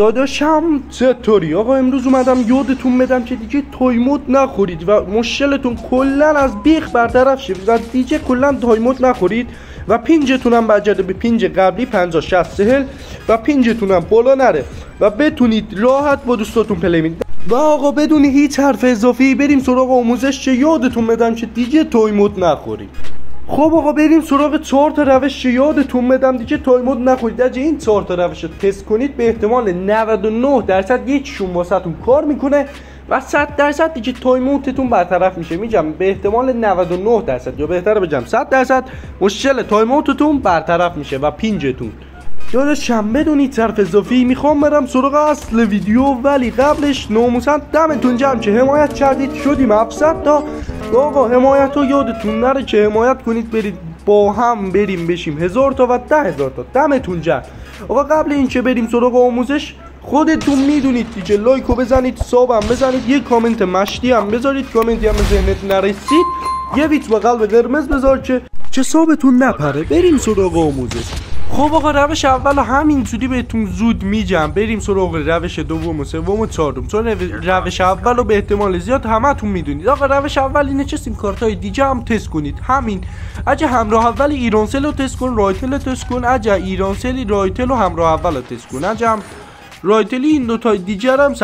داداشم چطوری؟ آقا امروز اومدم یادتون بدم که دیگه تایمود نخورید و مشکلتون کلا از بیخ برطرف شه و دیگه کلا تایمود نخورید و پینجتون هم برگرده به پینج قبلی 50 60 40 و پینجتون هم بالا نره و بتونید راحت با دوستاتون پلی کنید. و آقا بدون هیچ حرف اضافی بریم سراغ آموزش که یادتون بدم که دیگه تایمود نخورید. خب آقا بریم سراغ 4 تا روش یادتون بدم دیگه تایمود نخورید. اگه این 4 تا روش رو تست کنید به احتمال 99% یکیشون واسهتون کار میکنه و 100% دیگه تایمودتون برطرف میشه. میگم به احتمال 99% یا بهتره بگم 100% مشکل تایمودتون برطرف میشه و پینجتون. داداشم بدونید حرف اضافی میخوام برم سراغ اصل ویدیو، ولی قبلش ناموسن دمتون گرم که حمایت کردید شدیم 700 تا. آقا حمایت رو یادتون نره که حمایت کنید، برید با هم بریم بشیم 1000 تا و 10,000 تا. دمتون گرم. آقا قبل اینکه بریم سراغ آموزش خودتون میدونید دیگه لایکو بزنید، ساب هم بزنید، یه کامنت مشتی هم بذارید، کامنتی هم به ذهنت نرسید یه ویت و قلب قرمز بذار که سابتون نپره. بریم سراغ آموزش. خب آقا روش اول همینجوری بهتون زود میگم، بریم سراغ روش دوم و سوم و چهارم، چون روش اول رو به احتمال زیاد همتون میدونید. آقا روش اول اینه که سیم کارت های دیگه هم تست کنید. همین اگه همراه اول ایرانسل رو تست کن، رایتل رو تست کن. اگه ایرانسلی رایتل رو همراه اول رو تست کن. اگه هم رایتلی این دوتای دیگر هم 100%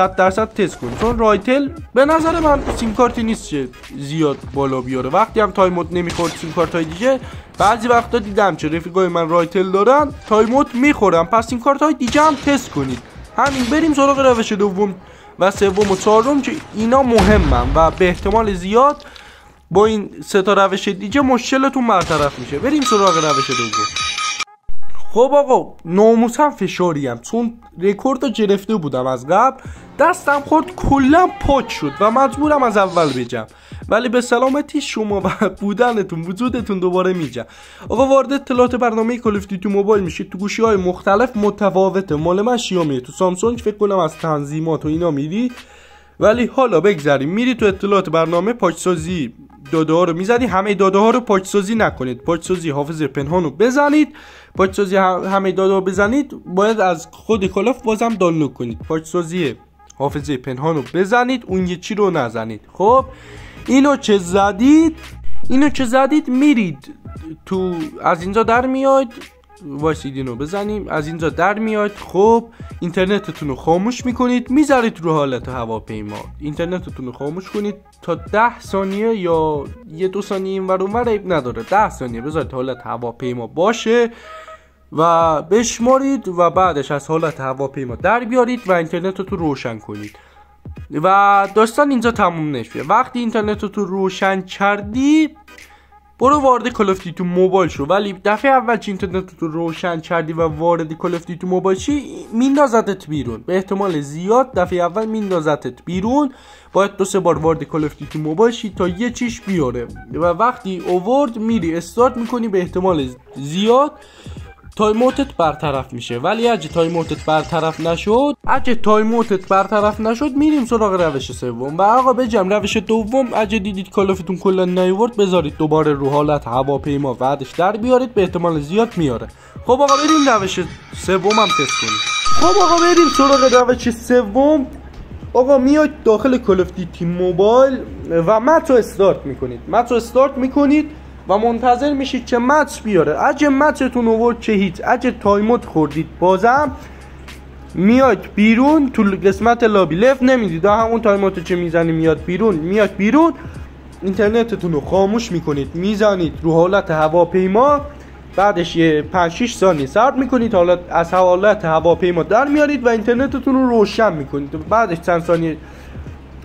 تست کن، چون رایتل به نظر من سیم کارتی نیست که زیاد بالا بیاره. وقتی هم تایمود نمیخورد سیم کارت های دیگه، بعضی وقتا دیدم که رفیقای من رایتل دارن تایمود میخورن، پس سیم کارت های دیگه هم تست کنید. همین بریم سراغ روش دوم و سوم و چهارم که اینا مهمن و به احتمال زیاد با این سه تا روش دیگه مشکلتون برطرف میشه. بریم سراغ روش دوم. خب آقا ناموسم فشاریم، چون رکورد رو گرفته بودم از قبل، دستم خورد کلا پاک شد و مجبورم از اول بگم، ولی به سلامتی شما و بودنتون وجودتون دوباره میگم. آقا وارد اطلاعات برنامه کال اف دیوتی موبایل میشید. تو گوشی های مختلف متفاوته، مال من شیائومیه، تو سامسونگ فکر کنم از تنظیمات و اینا میری، ولی حالا بگذاریم. میری تو اطلاعات برنامه، پاکسازی داده ها رو میزنی. همه داده ها رو پاکسازی نکنید، پاکسازی حافظه پنهان رو بزنید. پاکسازی همه داده ها بزنید باید از خود کالاف بازم دانلود کنید. پاکسازی حافظه پنهان رو بزنید، اون یکی رو نزنید. خب اینو که زدید میرید تو، از اینجا در میاید، وایسید اینو بزنیم، از اینجا در میاید. خب اینترنتتون رو خاموش میکنید، میذارید رو حالت هواپیما. اینترنتتون رو خاموش کنید تا 10 ثانیه یا 1-2 ثانیه اینور اونور عیب نداره، 10 ثانیه بذارید حالت هواپیما باشه و بشمارید و بعدش از حالت هواپیما در بیارید و اینترنتتون روشن کنید و داستان اینجا تموم نشه. وقتی اینترنتتون روشن کردی برو وارد کال اف دیوتی موبایل شو، ولی دفعه اول که اینترنتتون روشن کردی و وارد کال اف دیوتی موبایل شی میندازتت بیرون. به احتمال زیاد دفعه اول میندازتت بیرون، باید 2-3 بار وارد کال اف دیوتی موبایل شی تا یه چیش بیاره و وقتی اوورد میری استارت میکنی. به احتمال زیاد تایمودت برطرف میشه، ولی اگه تایمودت برطرف نشد میریم سراغ روش سوم. و آقا بگم روش دوم اگه دیدید کالافتون کلا نیورد بذارید دوباره رو حالت هواپیما بعدش در بیارید، به احتمال زیاد میاره. خب آقا بریم روش سوم هم تست کنیم. خب آقا بریم سراغ روش سوم. آقا میاد داخل کال اف دیوتی موبایل و مچ رو استارت میکنید و منتظر میشید که مچ بیاره. اگه مچتون آورد که هیچ، اگه تایمود خوردید بازم میاد بیرون، تو قسمت لابی لفت نمیدید، همون تایمود که میزنی میاد بیرون. اینترنتتون رو خاموش میکنید، میزنید رو حالت هواپیما، بعدش یه 5-6 ثانیه صبر میکنید، از حالت هواپیما در میارید و اینترنتتون رو روشن میکنید. بعدش چند ثانیه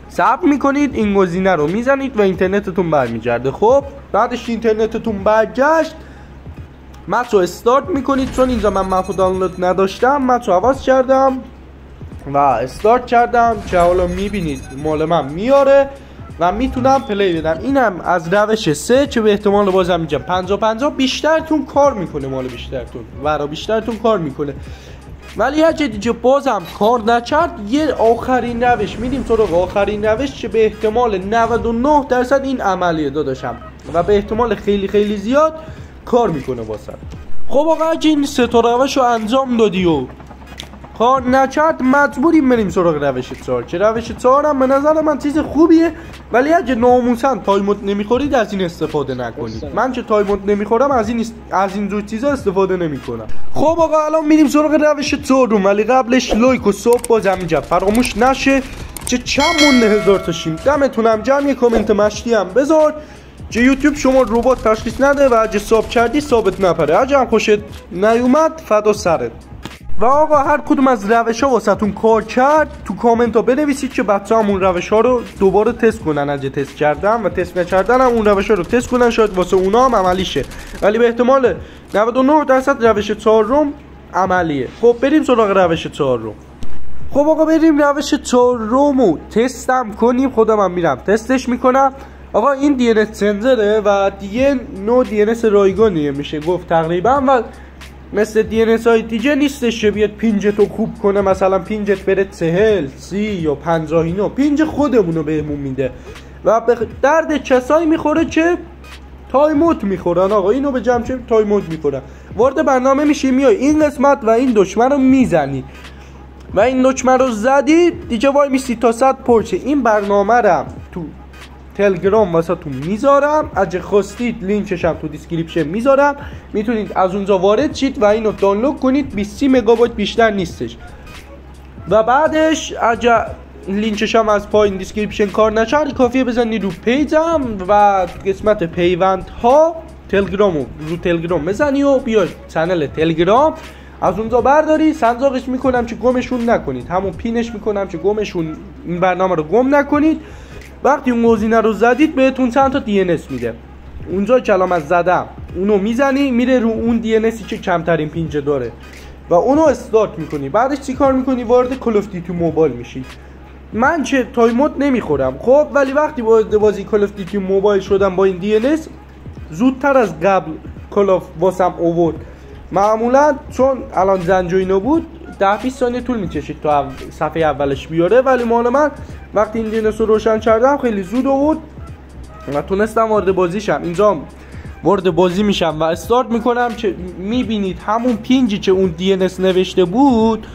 صبر میکنید، این گزینه رو میزنید و اینترنتتون برمیگرده. خب بعدش اینترنتتون برگشت، مچ رو استارت میکنید. چون اینجا من مپ دانلود نداشتم، مچ رو عوض کردم و استارت کردم که حالا میبینید مال من میاره و میتونم پلی بدم. اینم از روش 3 که به احتمال بازم میگم 50-50 بیشترتون کار میکنه، مال بیشترتون کار میکنه. ولی اگه دیگه بازم کار نکرد یه آخرین روش میدیم سراغ آخرین روش که به احتمال 99% این عملیه داداشم و به احتمال خیلی خیلی زیاد کار میکنه واسه. خب آقا اگه این 3 تا روش رو انجام دادی و کار نکرد مجبوریم بریم سراغ روش 4 که روش 4 هم به نظر من چیز خوبیه، ولی اگه ناموسن تایموت نمیخورید از این استفاده نکنید. من که تایموت نمیخورم از این جور چیزا استفاده نمیکنم. خب آقا الان میریم سراغ روش 4 ولی قبلش لایک و ساب بازم اینجا فراموش نشه که چند مونده 1000 تا شیم. دمتونم گرم. یه کامنت مشتی هم بذار که یوتیوب شما ربات تشخیص نده و اگه ساب کردی ثابت نپره. اگه هم خوشت نیومد فدا سرت. و آقا هر کدوم از روش ها واسه تون کار کرد تو کامنت ها بنویسید که بچه هم اون روش ها رو دوباره تست کنن اگه تست کردن، و تست نکردن هم اون روش ها رو تست کنن، شاید واسه اونا هم عملی شه، ولی به احتمال 99% روش 4 عملیه. خب بریم سراغ روش 4. خب آقا بریم روش 4 رو تستم کنیم. خودم هم میرم تستش میکنم. آقا این DNS سنسره و دیگه نوع DNS رایگانیه میشه گفت تقریبا، و مثل DNS های دیگه نیستش که بیاد پینجتو خوب کنه، مثلا پینجت بره 40 30 یا 50 اینا. پینج خودمونو بهمون میده و به درد کسایی میخوره که تایموت میخورن. آقا اینو به جمع چه تایموت میخورن. وارد برنامه میشی، میای این قسمت و این دکمه رو میزنی و این دکمه رو زدی دیگه وای میسی تا 100 پرچه. این برنامه رو تو تلگرام واسه تو میذارم، اگه خواستید لینکش هم تو دیسکریپشن میذارم، میتونید از اونجا وارد شید و اینو دانلود کنید. 20 مگابایت بیشتر نیستش. و بعدش اگه لینکش هم از پایین دیسکریپشن کار نکرد کافیه بزنی رو پیجم و قسمت پیوند ها تلگرامو رو تلگرام بزنی و بیای چنل تلگرام، از اونجا برداری سنجاقش میکنم که گمشون نکنید، همون پینش میکنم که گمشون این برنامه رو گم نکنید. وقتی اون گزینه رو زدید بهتون چند تا DNS میده، اونجا کلام زدم اونو میزنی میره رو اون DNSی که کمترین پینج داره و اونو استارت میکنی. بعدش چی کار میکنی؟ وارد کال آف دیوتی موبایل میشی. من چه تایموت نمیخورم خب، ولی وقتی وارد بازی کال آف دیوتی موبایل شدم با این DNS زودتر از قبل کال آف واسم اوورد. معمولا چون الان زنج و اینو بود 10-20 ثانیه طول میکشید تا صفحه اولش بیاره، ولی مال من وقتی این DNS رو روشن کردم خیلی زود آورد و تونستم وارد بازی شم. اینجا وارد بازی میشم و استارت میکنم که میبینید همون پینجی که اون DNS نوشته بود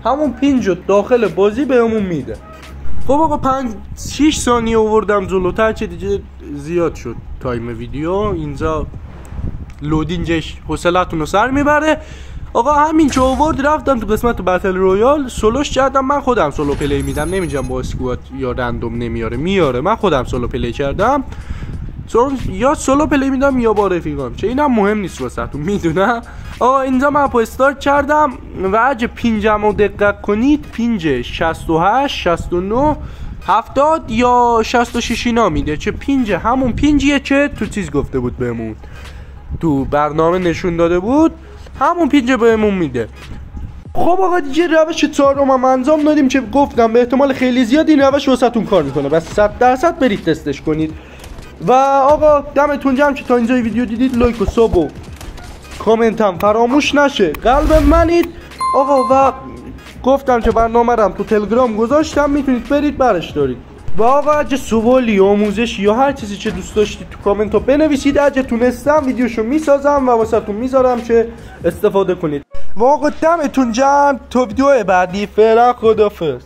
همون پینج رو داخل بازی بهمون میده. خب آقا 5-6 ثانیه آوردم جلوتر که دیگه زیاد شد تایم ویدیو. اینجا لودینگش حوصله‌تون رو سر میبره. آقا همین که آورد رفتم تو قسمت بتل رویال سولوش کردم. من خودم سولو پلی میدم، نمیجم با اسکوات یا رندوم میاره. من خودم سولو پلی کردم، چون یا سولو پلی میدم یا با رفیقام، چه اینم مهم نیست واسهتون میدونم. آقا اینجا من اپ استارت کردم و اگه پینجم رو دقت کنید پینج 68 69 70 یا 66 اینا میده، چه پینج همون پینجیه که تو چیز گفته بود بهمون، تو برنامه نشون داده بود، همون پینج بهمون میده. خب آقا دیگه روش 4 رو ما انجام دادیم که گفتم به احتمال خیلی زیاد این روش واسهتون کار میکنه، بس 100% برید تستش کنید. و آقا دمتون گرم که تا اینجای ویدیو دیدید. لایک و ساب و کامنت هم فراموش نشه، قلب منید آقا. و گفتم که برنامه رم تو تلگرام گذاشتم، میتونید برید برش دارید. و آقا اگه سوالی آموزش یا هر چیزی که دوست داشتید تو کامنت ها بنویسید، اگه تونستم ویدیوشو میسازم و واسهتون میذارم که استفاده کنید. و آقا دمتون گرم تا ویدیو بعدی. فعلا خدافظ.